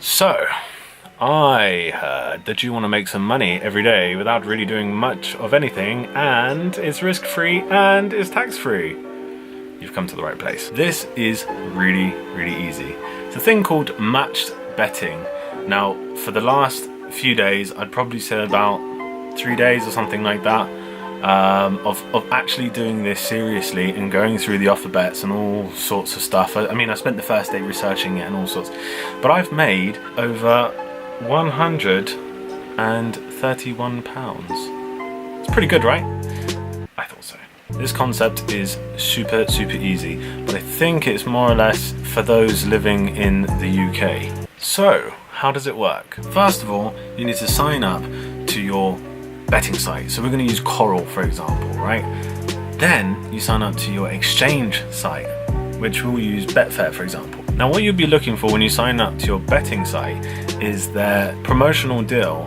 So, I heard that you want to make some money every day without really doing much of anything, and it's risk-free and it's tax-free. You've come to the right place. This is really, really easy. It's a thing called matched betting. Now, for the last few days, I'd probably say about 3 days or something like that, of actually doing this seriously and going through the offer bets and all sorts of stuff. I mean, I spent the first day researching it and all sorts, but I've made over £131. It's pretty good, right? I thought so. This concept is super easy, but I think it's more or less for those living in the UK. So, how does it work? First of all, you need to sign up to your betting site. So we're going to use Coral, for example, right? Then you sign up to your exchange site, which we'll use Betfair, for example. Now, what you'll be looking for when you sign up to your betting site is their promotional deal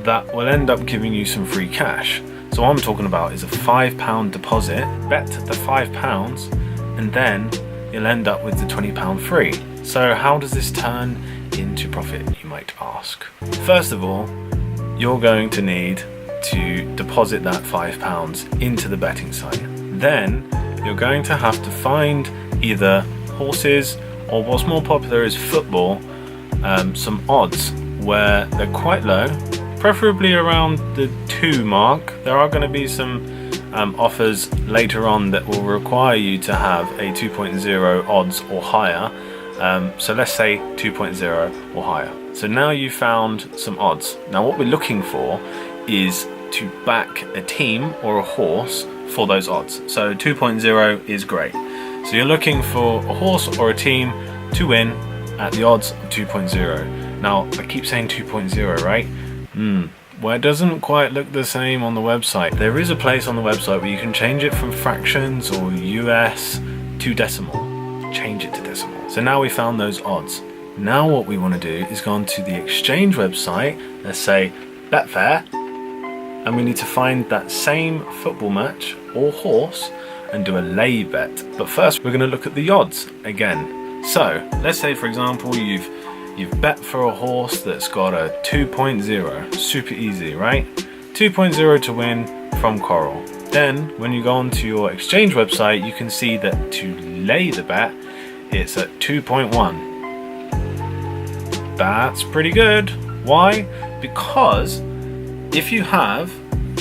that will end up giving you some free cash. So what I'm talking about is a £5 deposit, bet the £5, and then you'll end up with the £20 free. So how does this turn into profit, you might ask? First of all, you're going to need to deposit that £5 into the betting site. Then you're going to have to find either horses, or what's more popular is football, some odds where they're quite low, preferably around the 2 mark. There are going to be some offers later on that will require you to have a 2.0 odds or higher. So let's say 2.0 or higher. So now you've found some odds. Now what we're looking for is to back a team or a horse for those odds. So 2.0 is great. So you're looking for a horse or a team to win at the odds of 2.0. Now I keep saying 2.0, right? Well, it doesn't quite look the same on the website. There is a place on the website where you can change it from fractions or US to decimal. Change it to decimal. So now we found those odds. Now what we want to do is go onto the exchange website, let's say Betfair, and we need to find that same football match or horse and do a lay bet. But first we're going to look at the odds again. So let's say, for example, you've bet for a horse that's got a 2.0, super easy, right? 2.0 to win from Coral. Then when you go onto your exchange website, you can see that to lay the bet, it's at 2.1. That's pretty good. Why? Because if you have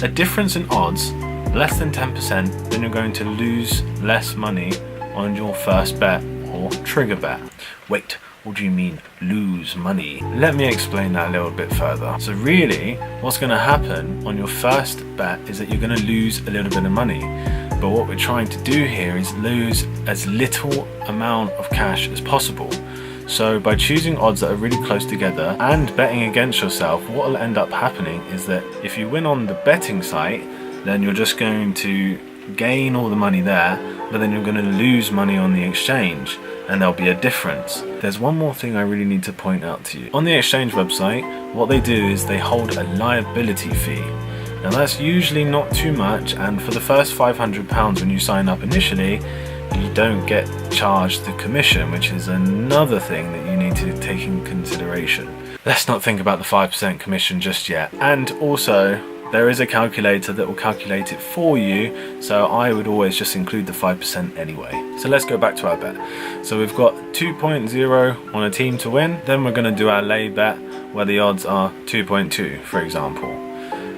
a difference in odds less than 10%, then you're going to lose less money on your first bet or trigger bet. Wait, what do you mean lose money? Let me explain that a little bit further. So really, what's going to happen on your first bet is that you're going to lose a little bit of money. But what we're trying to do here is lose as little amount of cash as possible. So by choosing odds that are really close together and betting against yourself, what will end up happening is that if you win on the betting site, then you're just going to gain all the money there, but then you're going to lose money on the exchange, and there'll be a difference. There's one more thing I really need to point out to you. On the exchange website, what they do is they hold a liability fee. Now that's usually not too much, and for the first £500 when you sign up initially, you don't get charged the commission, which is another thing that you need to take in consideration. Let's not think about the 5% commission just yet. And also, there is a calculator that will calculate it for you, so I would always just include the 5% anyway. So let's go back to our bet. So we've got 2.0 on a team to win, then we're going to do our lay bet where the odds are 2.2, for example.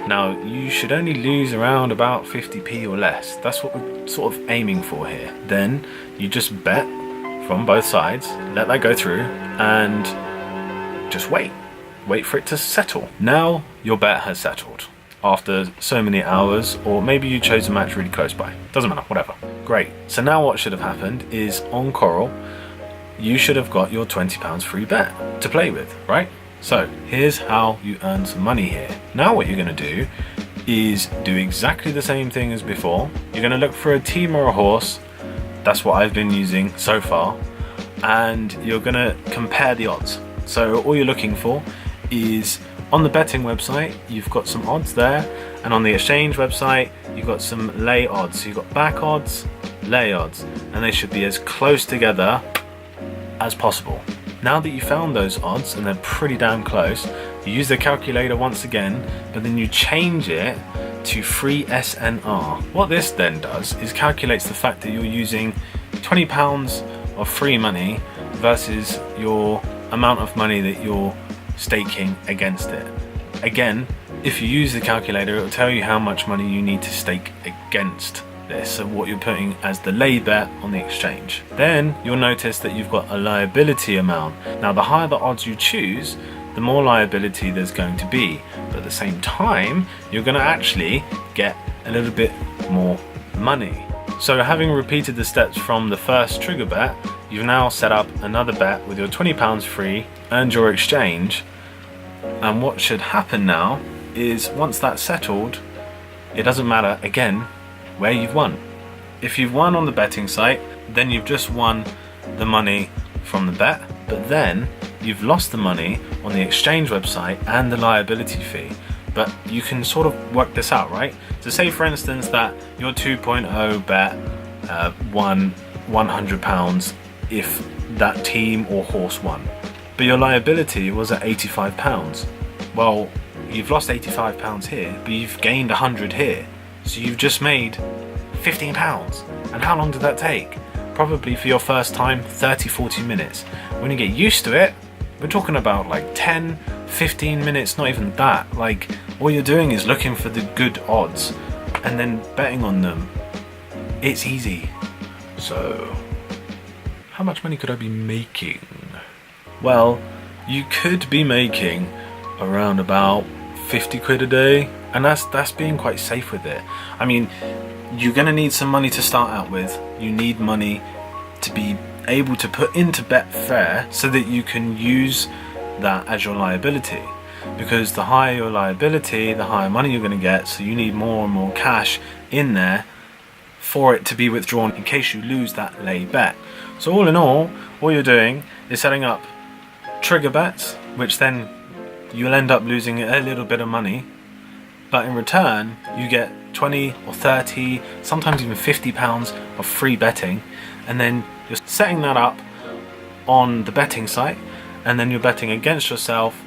Now, you should only lose around about 50p or less. That's what we're sort of aiming for here. Then you just bet from both sides, let that go through, and just wait. Wait for it to settle. Now your bet has settled after so many hours, or maybe you chose a match really close by. Doesn't matter, whatever. Great. So now what should have happened is on Coral, you should have got your £20 free bet to play with, right? So here's how you earn some money here. Now what you're going to do is do exactly the same thing as before. You're going to look for a team or a horse. That's what I've been using so far. And you're going to compare the odds. So all you're looking for is on the betting website, you've got some odds there, and on the exchange website, you've got some lay odds. So you've got back odds, lay odds, and they should be as close together as possible. Now that you found those odds, and they're pretty damn close, you use the calculator once again, but then you change it to free SNR. What this then does is calculates the fact that you're using £20 of free money versus your amount of money that you're staking against it. Again, if you use the calculator, it will tell you how much money you need to stake against this, so what you're putting as the lay bet on the exchange. Then you'll notice that you've got a liability amount. Now the higher the odds you choose, the more liability there's going to be, but at the same time you're going to actually get a little bit more money. So having repeated the steps from the first trigger bet, you've now set up another bet with your £20 free and your exchange, and what should happen now is once that's settled, it doesn't matter again where you've won. If you've won on the betting site, then you've just won the money from the bet, but then you've lost the money on the exchange website and the liability fee. But you can sort of work this out, right? So say for instance that your 2.0 bet won £100 if that team or horse won, but your liability was at £85. Well, you've lost £85 here, but you've gained 100 here. So you've just made £15. And how long did that take? Probably for your first time, 30-40 minutes. When you get used to it, we're talking about like 10-15 minutes, not even that. Like, all you're doing is looking for the good odds and then betting on them. It's easy. So, how much money could I be making? Well, you could be making around about 50 quid a day, and that's being quite safe with it. I mean, you're going to need some money to start out with. You need money to be able to put into Betfair so that you can use that as your liability, because the higher your liability, the higher money you're going to get, so you need more and more cash in there for it to be withdrawn in case you lose that lay bet. So all in all you're doing is setting up trigger bets, which then you'll end up losing a little bit of money, but in return you get 20 or 30, sometimes even £50 of free betting, and then you're setting that up on the betting site, and then you're betting against yourself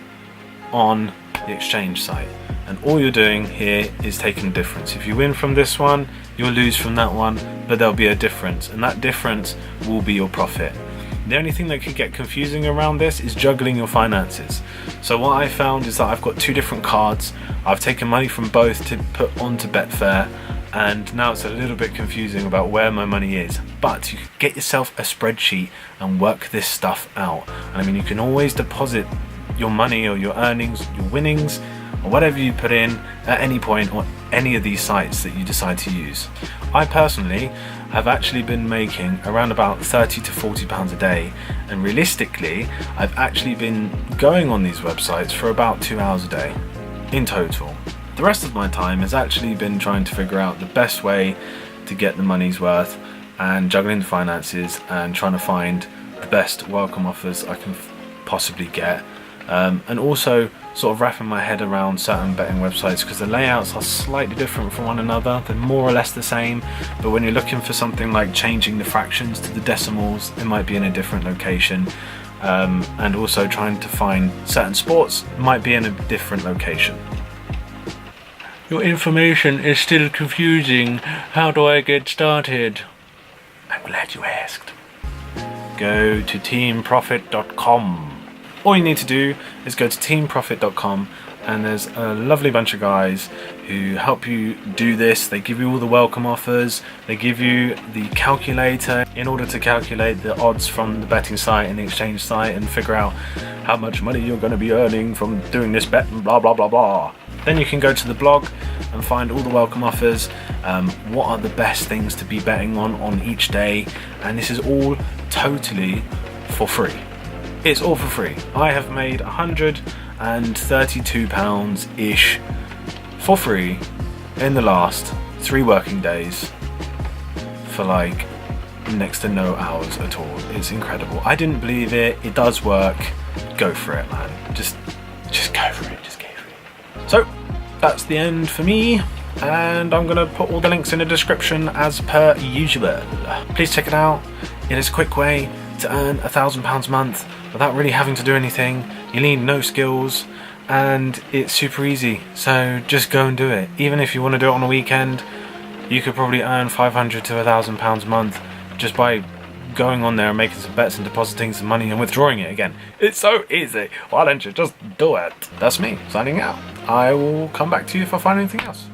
on the exchange site. And all you're doing here is taking a difference. If you win from this one, you'll lose from that one, but there'll be a difference, and that difference will be your profit. The only thing that could get confusing around this is juggling your finances. So what I found is that I've got two different cards. I've taken money from both to put onto Betfair, and now it's a little bit confusing about where my money is. But you can get yourself a spreadsheet and work this stuff out. And I mean, you can always deposit your money or your earnings, your winnings, or whatever you put in at any point on any of these sites that you decide to use. I personally have actually been making around about 30 to 40 pounds a day, and realistically I've actually been going on these websites for about 2 hours a day in total. The rest of my time has actually been trying to figure out the best way to get the money's worth and juggling the finances and trying to find the best welcome offers I can possibly get, and also sort of wrapping my head around certain betting websites, because the layouts are slightly different from one another. They're more or less the same, but when you're looking for something like changing the fractions to the decimals, it might be in a different location, and also trying to find certain sports might be in a different location. Your information is still confusing. How do I get started? I'm glad you asked. Go to teamprofit.com. All you need to do is go to teamprofit.com, and there's a lovely bunch of guys who help you do this. They give you all the welcome offers, they give you the calculator in order to calculate the odds from the betting site and the exchange site and figure out how much money you're going to be earning from doing this bet and blah blah blah blah. Then you can go to the blog and find all the welcome offers, what are the best things to be betting on each day, and this is all totally for free. It's all for free. I have made £132-ish for free in the last 3 working days for like next to no hours at all. It's incredible. I didn't believe it. It does work. go for it, man. Just go for it. Just go for it. So that's the end for me. And I'm going to put all the links in the description as per usual. Please check it out. It is a quick way to earn £1,000 a month without really having to do anything. You need no skills and it's super easy. So just go and do it. Even if you want to do it on a weekend, you could probably earn £500 to £1,000 a month just by going on there and making some bets and depositing some money and withdrawing it again. It's so easy. Why don't you just do it? That's me signing out. I will come back to you if I find anything else.